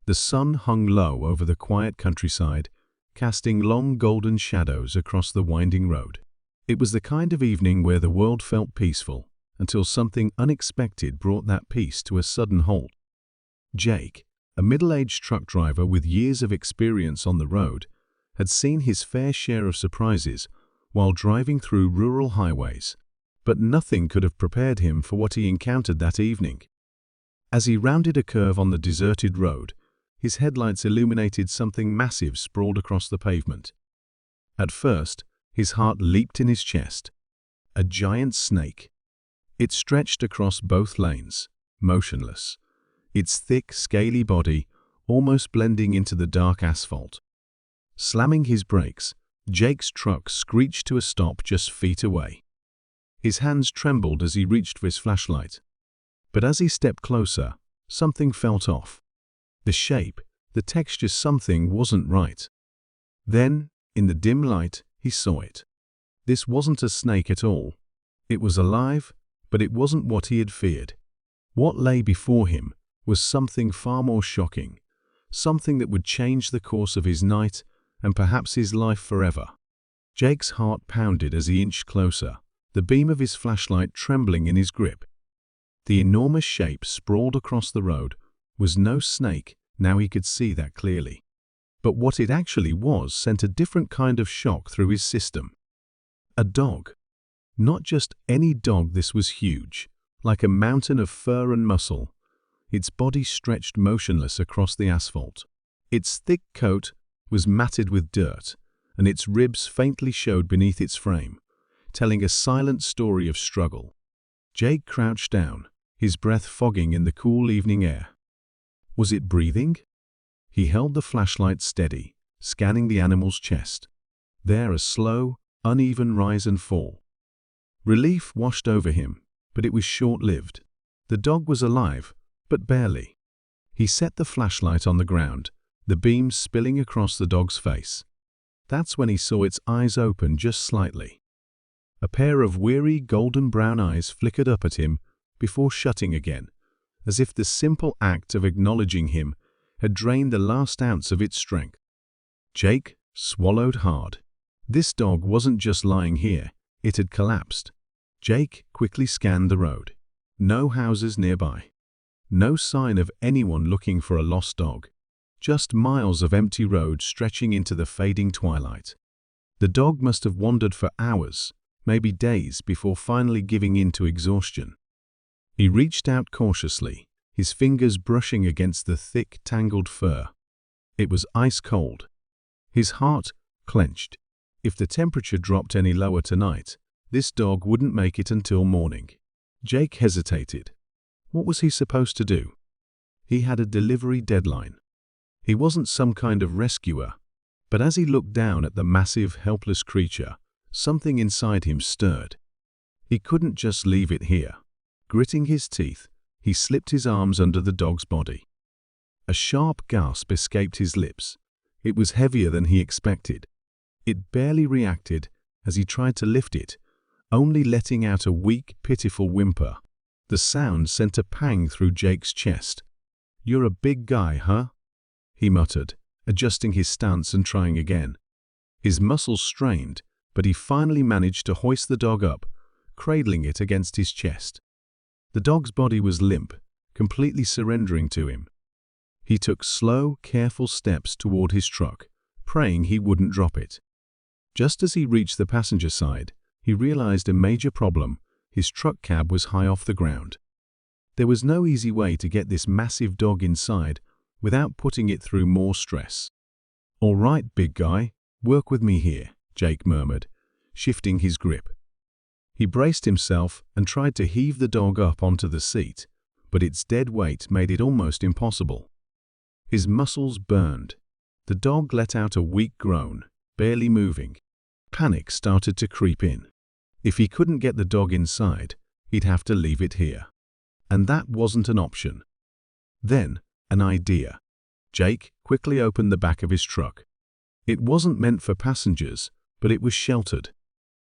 The sun hung low over the quiet countryside, casting long golden shadows across the winding road. It was the kind of evening where the world felt peaceful, until something unexpected brought that peace to a sudden halt. Jake, a middle-aged truck driver with years of experience on the road, had seen his fair share of surprises while driving through rural highways, but nothing could have prepared him for what he encountered that evening. As he rounded a curve on the deserted road, his headlights illuminated something massive sprawled across the pavement. At first, his heart leaped in his chest. A giant snake. It stretched across both lanes, motionless, its thick, scaly body almost blending into the dark asphalt. Slamming his brakes, Jake's truck screeched to a stop just feet away. His hands trembled as he reached for his flashlight. But as he stepped closer, something felt off. The shape, the texture, something wasn't right. Then, in the dim light, he saw it. This wasn't a snake at all. It was alive, but it wasn't what he had feared. What lay before him was something far more shocking, something that would change the course of his night and perhaps his life forever. Jake's heart pounded as he inched closer, the beam of his flashlight trembling in his grip. The enormous shape sprawled across the road was no snake, now he could see that clearly. But what it actually was sent a different kind of shock through his system. A dog. Not just any dog, this was huge, like a mountain of fur and muscle. Its body stretched motionless across the asphalt. Its thick coat was matted with dirt, and its ribs faintly showed beneath its frame, telling a silent story of struggle. Jake crouched down, his breath fogging in the cool evening air. Was it breathing? He held the flashlight steady, scanning the animal's chest. There, a slow, uneven rise and fall. Relief washed over him, but it was short-lived. The dog was alive, but barely. He set the flashlight on the ground, the beam spilling across the dog's face. That's when he saw its eyes open just slightly. A pair of weary golden brown eyes flickered up at him before shutting again, as if the simple act of acknowledging him had drained the last ounce of its strength. Jake swallowed hard. This dog wasn't just lying here, it had collapsed. Jake quickly scanned the road. No houses nearby. No sign of anyone looking for a lost dog. Just miles of empty road stretching into the fading twilight. The dog must have wandered for hours, maybe days, before finally giving in to exhaustion. He reached out cautiously, his fingers brushing against the thick, tangled fur. It was ice cold. His heart clenched. If the temperature dropped any lower tonight, this dog wouldn't make it until morning. Jake hesitated. What was he supposed to do? He had a delivery deadline. He wasn't some kind of rescuer, but as he looked down at the massive, helpless creature, something inside him stirred. He couldn't just leave it here. Gritting his teeth, he slipped his arms under the dog's body. A sharp gasp escaped his lips. It was heavier than he expected. It barely reacted as he tried to lift it, only letting out a weak, pitiful whimper. The sound sent a pang through Jake's chest. "You're a big guy, huh?" he muttered, adjusting his stance and trying again. His muscles strained, but he finally managed to hoist the dog up, cradling it against his chest. The dog's body was limp, completely surrendering to him. He took slow, careful steps toward his truck, praying he wouldn't drop it. Just as he reached the passenger side, he realized a major problem. His truck cab was high off the ground. There was no easy way to get this massive dog inside without putting it through more stress. "All right, big guy, work with me here," Jake murmured, shifting his grip. He braced himself and tried to heave the dog up onto the seat, but its dead weight made it almost impossible. His muscles burned. The dog let out a weak groan, barely moving. Panic started to creep in. If he couldn't get the dog inside, he'd have to leave it here. And that wasn't an option. Then, an idea. Jake quickly opened the back of his truck. It wasn't meant for passengers, but it was sheltered.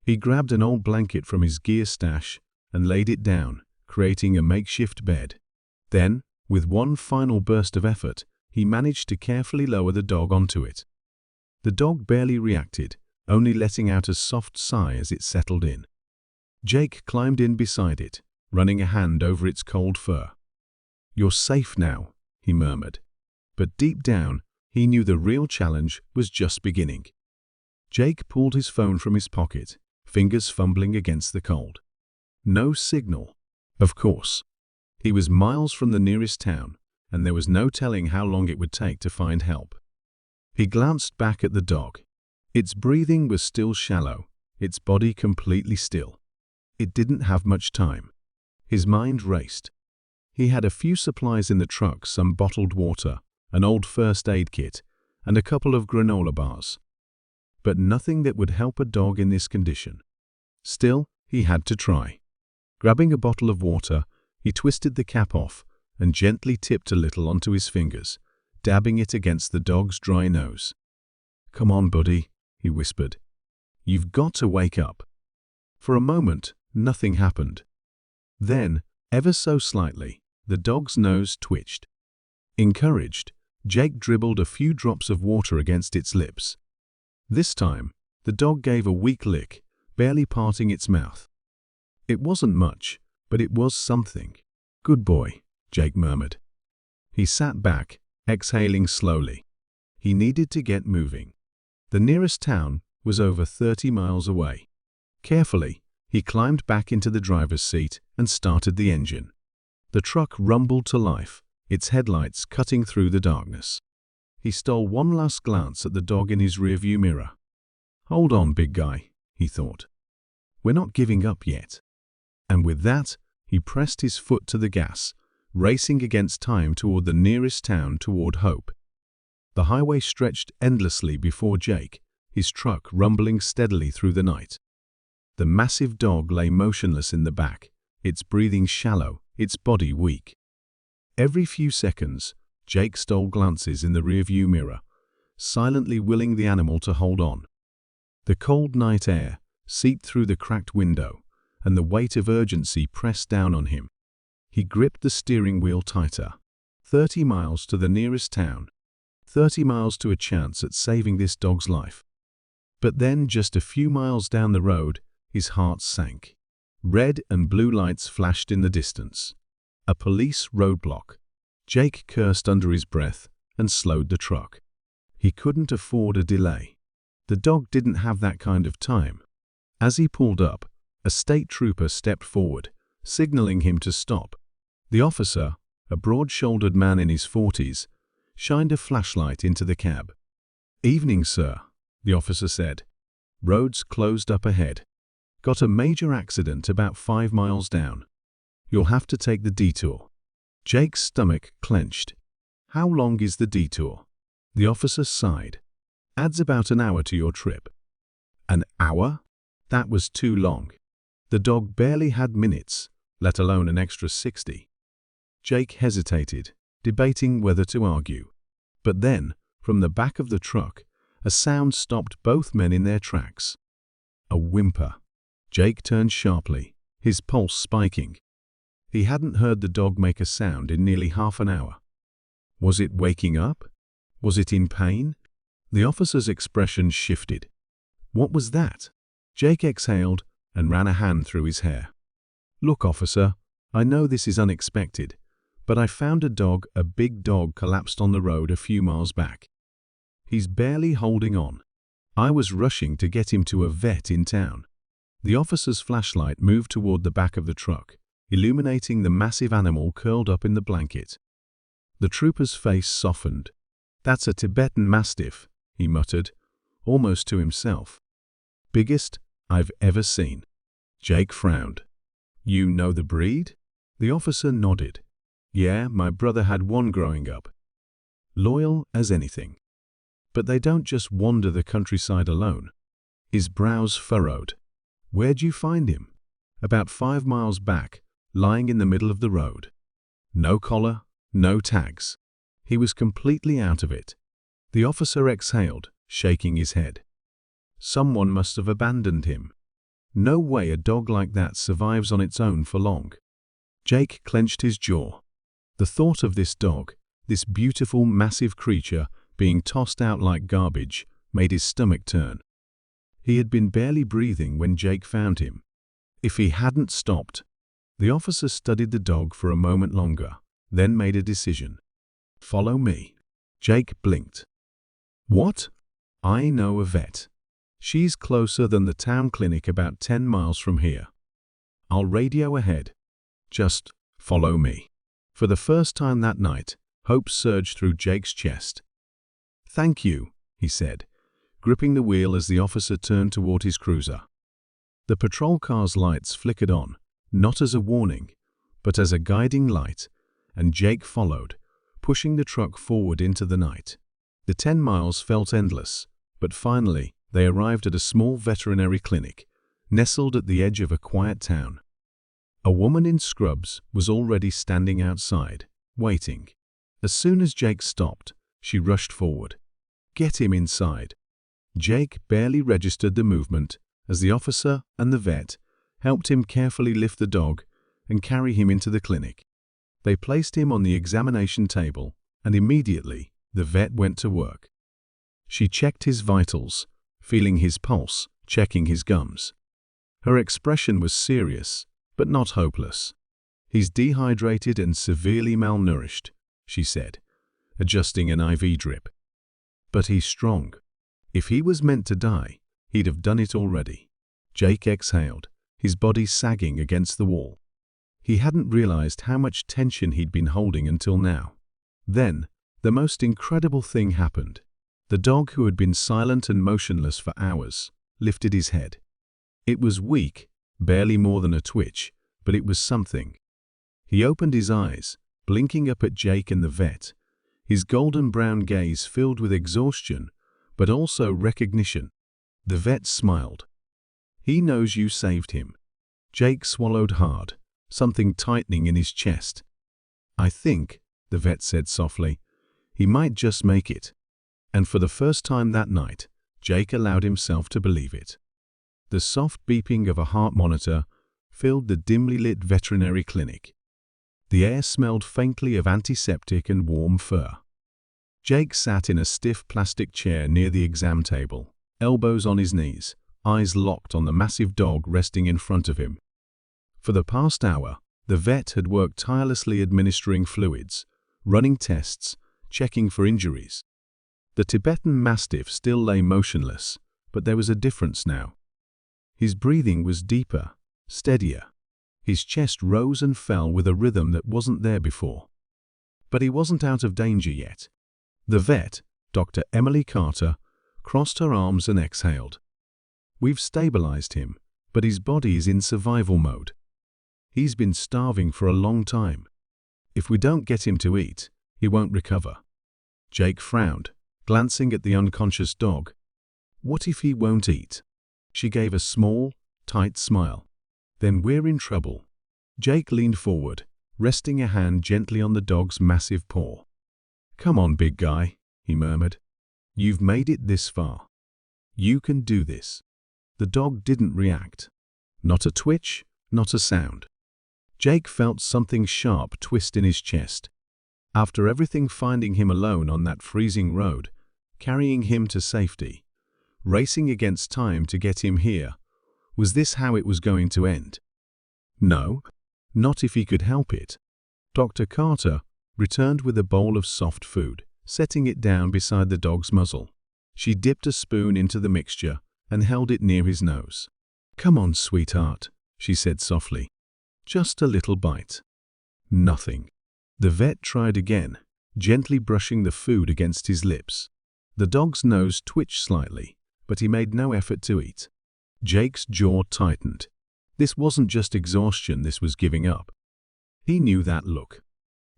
He grabbed an old blanket from his gear stash and laid it down, creating a makeshift bed. Then, with one final burst of effort, he managed to carefully lower the dog onto it. The dog barely reacted, only letting out a soft sigh as it settled in. Jake climbed in beside it, running a hand over its cold fur. "You're safe now," he murmured. But deep down, he knew the real challenge was just beginning. Jake pulled his phone from his pocket, fingers fumbling against the cold. No signal. Of course. He was miles from the nearest town, and there was no telling how long it would take to find help. He glanced back at the dog. Its breathing was still shallow, its body completely still. It didn't have much time. His mind raced. He had a few supplies in the truck, some bottled water, an old first aid kit, and a couple of granola bars. But nothing that would help a dog in this condition. Still, he had to try. Grabbing a bottle of water, he twisted the cap off and gently tipped a little onto his fingers, dabbing it against the dog's dry nose. "Come on, buddy," he whispered. "You've got to wake up." For a moment, nothing happened. Then, ever so slightly, the dog's nose twitched. Encouraged, Jake dribbled a few drops of water against its lips. This time, the dog gave a weak lick, barely parting its mouth. It wasn't much, but it was something. "Good boy," Jake murmured. He sat back, exhaling slowly. He needed to get moving. The nearest town was over 30 miles away. Carefully, he climbed back into the driver's seat and started the engine. The truck rumbled to life, its headlights cutting through the darkness. He stole one last glance at the dog in his rearview mirror. "Hold on, big guy," he thought. "We're not giving up yet." And with that, he pressed his foot to the gas, racing against time toward the nearest town, toward Hope. The highway stretched endlessly before Jake, his truck rumbling steadily through the night. The massive dog lay motionless in the back, its breathing shallow, its body weak. Every few seconds, Jake stole glances in the rearview mirror, silently willing the animal to hold on. The cold night air seeped through the cracked window, and the weight of urgency pressed down on him. He gripped the steering wheel tighter. 30 miles to the nearest town. 30 miles to a chance at saving this dog's life. But then, just a few miles down the road, his heart sank. Red and blue lights flashed in the distance. A police roadblock. Jake cursed under his breath and slowed the truck. He couldn't afford a delay. The dog didn't have that kind of time. As he pulled up, a state trooper stepped forward, signaling him to stop. The officer, a broad-shouldered man in his 40s, shined a flashlight into the cab. "Evening, sir," the officer said. "Roads closed up ahead. Got a major accident about 5 miles down. You'll have to take the detour." Jake's stomach clenched. "How long is the detour?" The officer sighed. "Adds about an hour to your trip." An hour? That was too long. The dog barely had minutes, let alone an extra 60. Jake hesitated, debating whether to argue. But then, from the back of the truck, a sound stopped both men in their tracks. A whimper. Jake turned sharply, his pulse spiking. He hadn't heard the dog make a sound in nearly half an hour. Was it waking up? Was it in pain? The officer's expression shifted. What was that? Jake exhaled and ran a hand through his hair. "Look, officer, I know this is unexpected, but I found a big dog collapsed on the road a few miles back. He's barely holding on. I was rushing to get him to a vet in town." The officer's flashlight moved toward the back of the truck, illuminating the massive animal curled up in the blanket. The trooper's face softened. "That's a Tibetan Mastiff," he muttered, almost to himself. "Biggest I've ever seen." Jake frowned. "You know the breed?" The officer nodded. "Yeah, my brother had one growing up. Loyal as anything. But they don't just wander the countryside alone." His brows furrowed. "Where'd you find him?" "About 5 miles back, lying in the middle of the road. No collar, no tags. He was completely out of it." The officer exhaled, shaking his head. Someone must have abandoned him. No way a dog like that survives on its own for long. Jake clenched his jaw. The thought of this dog, This beautiful, massive creature being tossed out like garbage made his stomach turn. He had been barely breathing when Jake found him. If he hadn't stopped. The officer studied the dog for a moment longer, then made a decision. "Follow me." Jake blinked. "What?" "I know a vet. She's closer than the town clinic, about 10 miles from here. I'll radio ahead. Just follow me." For the first time that night, hope surged through Jake's chest. "Thank you," he said, gripping the wheel as the officer turned toward his cruiser. The patrol car's lights flickered on, not as a warning, but as a guiding light, and Jake followed, pushing the truck forward into the night. The 10 miles felt endless, but finally they arrived at a small veterinary clinic, nestled at the edge of a quiet town. A woman in scrubs was already standing outside, waiting. As soon as Jake stopped, she rushed forward. "Get him inside." Jake barely registered the movement as the officer and the vet helped him carefully lift the dog and carry him into the clinic. They placed him on the examination table, and immediately the vet went to work. She checked his vitals, feeling his pulse, checking his gums. Her expression was serious, but not hopeless. "He's dehydrated and severely malnourished," she said, adjusting an IV drip. "But he's strong. If he was meant to die, he'd have done it already." Jake exhaled, his body sagging against the wall. He hadn't realized how much tension he'd been holding until now. Then, the most incredible thing happened. The dog, who had been silent and motionless for hours, lifted his head. It was weak, barely more than a twitch, but it was something. He opened his eyes, blinking up at Jake and the vet, his golden brown gaze filled with exhaustion, but also recognition. The vet smiled. "He knows you saved him." Jake swallowed hard, something tightening in his chest. "I think," the vet said softly, "he might just make it." And for the first time that night, Jake allowed himself to believe it. The soft beeping of a heart monitor filled the dimly lit veterinary clinic. The air smelled faintly of antiseptic and warm fur. Jake sat in a stiff plastic chair near the exam table, elbows on his knees, eyes locked on the massive dog resting in front of him. For the past hour, the vet had worked tirelessly administering fluids, running tests, checking for injuries. The Tibetan Mastiff still lay motionless, but there was a difference now. His breathing was deeper, steadier. His chest rose and fell with a rhythm that wasn't there before. But he wasn't out of danger yet. The vet, Dr. Emily Carter, crossed her arms and exhaled. "We've stabilized him, but his body is in survival mode. He's been starving for a long time. If we don't get him to eat, he won't recover." Jake frowned, glancing at the unconscious dog. "What if he won't eat?" She gave a small, tight smile. "Then we're in trouble." Jake leaned forward, resting a hand gently on the dog's massive paw. "Come on, big guy," he murmured. "You've made it this far. You can do this." The dog didn't react. Not a twitch, not a sound. Jake felt something sharp twist in his chest. After everything, finding him alone on that freezing road, carrying him to safety, racing against time to get him here, was this how it was going to end? No, not if he could help it. Dr. Carter returned with a bowl of soft food, setting it down beside the dog's muzzle. She dipped a spoon into the mixture and held it near his nose. "Come on, sweetheart," she said softly. "Just a little bite." Nothing. The vet tried again, gently brushing the food against his lips. The dog's nose twitched slightly, but he made no effort to eat. Jake's jaw tightened. This wasn't just exhaustion, this was giving up. He knew that look.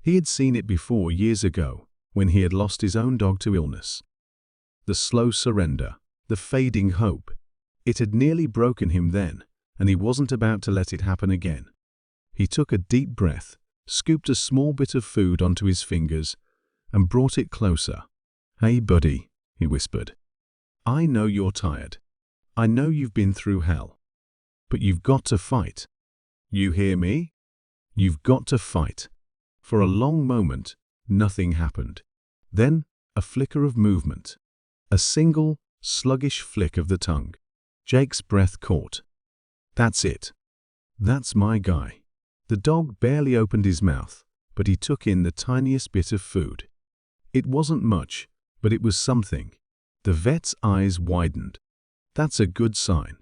He had seen it before years ago, when he had lost his own dog to illness. The slow surrender, the fading hope. It had nearly broken him then, and he wasn't about to let it happen again. He took a deep breath, scooped a small bit of food onto his fingers, and brought it closer. "Hey, buddy," he whispered. "I know you're tired. I know you've been through hell. But you've got to fight. You hear me? You've got to fight." For a long moment, nothing happened. Then, a flicker of movement. A single, sluggish flick of the tongue. Jake's breath caught. That's it. That's my guy. The dog barely opened his mouth, but he took in the tiniest bit of food. It wasn't much, but it was something. The vet's eyes widened. That's a good sign.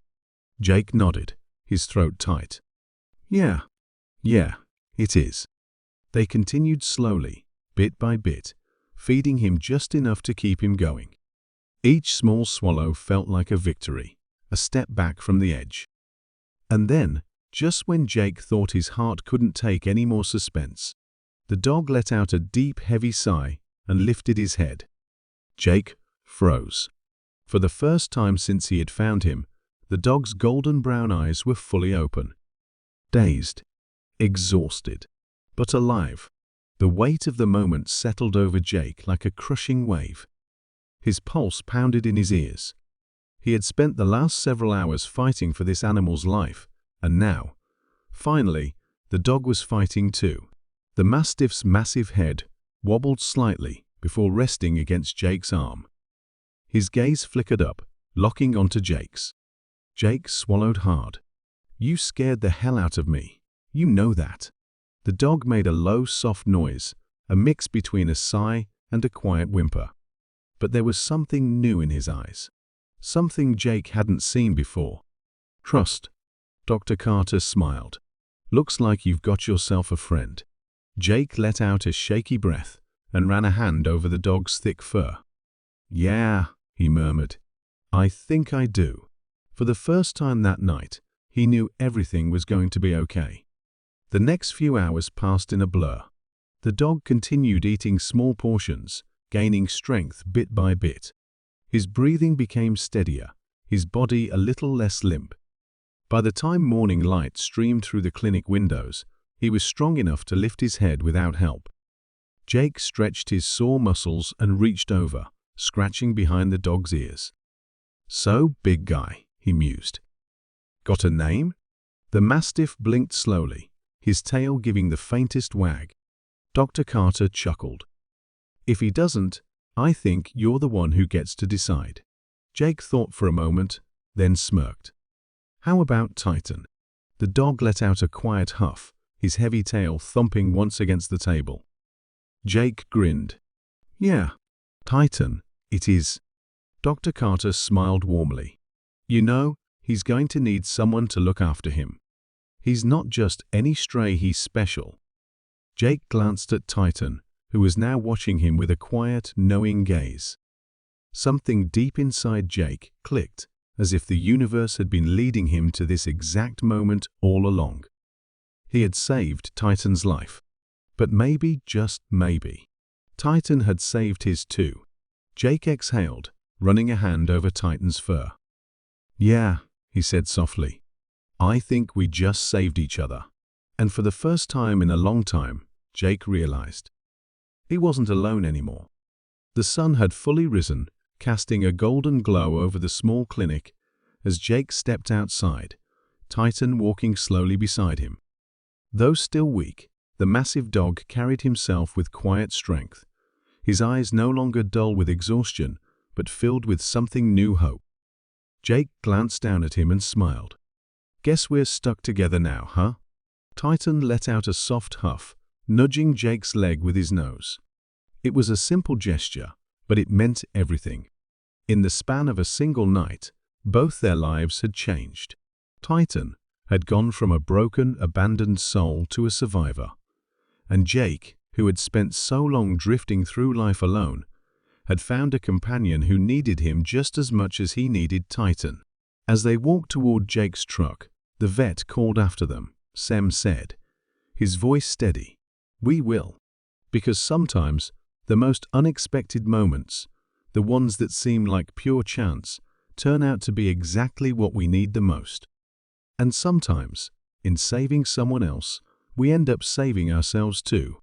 Jake nodded, his throat tight. Yeah, it is. They continued slowly, bit by bit, feeding him just enough to keep him going. Each small swallow felt like a victory, a step back from the edge. And then, just when Jake thought his heart couldn't take any more suspense, the dog let out a deep, heavy sigh and lifted his head. Jake froze. For the first time since he had found him, the dog's golden brown eyes were fully open. Dazed, exhausted, but alive. The weight of the moment settled over Jake like a crushing wave. His pulse pounded in his ears. He had spent the last several hours fighting for this animal's life, and now, finally, the dog was fighting too. The mastiff's massive head wobbled slightly before resting against Jake's arm. His gaze flickered up, locking onto Jake's. Jake swallowed hard. You scared the hell out of me. You know that. The dog made a low, soft noise, a mix between a sigh and a quiet whimper. But there was something new in his eyes. Something Jake hadn't seen before. Trust. Dr. Carter smiled. Looks like you've got yourself a friend. Jake let out a shaky breath and ran a hand over the dog's thick fur. Yeah, he murmured. I think I do. For the first time that night, he knew everything was going to be okay. The next few hours passed in a blur. The dog continued eating small portions, gaining strength bit by bit. His breathing became steadier, his body a little less limp. By the time morning light streamed through the clinic windows, he was strong enough to lift his head without help. Jake stretched his sore muscles and reached over, scratching behind the dog's ears. So, big guy, he mused. Got a name? The mastiff blinked slowly, his tail giving the faintest wag. Dr. Carter chuckled. If he doesn't, I think you're the one who gets to decide. Jake thought for a moment, then smirked. How about Titan? The dog let out a quiet huff, his heavy tail thumping once against the table. Jake grinned. Yeah, Titan, it is. Dr. Carter smiled warmly. You know, he's going to need someone to look after him. He's not just any stray, he's special. Jake glanced at Titan, who was now watching him with a quiet, knowing gaze. Something deep inside Jake clicked, as if the universe had been leading him to this exact moment all along. He had saved Titan's life. But maybe, just maybe, Titan had saved his too. Jake exhaled, running a hand over Titan's fur. Yeah, he said softly. I think we just saved each other. And for the first time in a long time, Jake realized. He wasn't alone anymore. The sun had fully risen, casting a golden glow over the small clinic as Jake stepped outside, Titan walking slowly beside him. Though still weak, the massive dog carried himself with quiet strength, his eyes no longer dull with exhaustion, but filled with something new hope. Jake glanced down at him and smiled. Guess we're stuck together now, huh? Titan let out a soft huff, nudging Jake's leg with his nose. It was a simple gesture, but it meant everything. In the span of a single night, both their lives had changed. Titan had gone from a broken, abandoned soul to a survivor. And Jake, who had spent so long drifting through life alone, had found a companion who needed him just as much as he needed Titan. As they walked toward Jake's truck, the vet called after them. Sem said, his voice steady, "We will." Because sometimes, the most unexpected moments, the ones that seem like pure chance, turn out to be exactly what we need the most. And sometimes, in saving someone else, we end up saving ourselves too.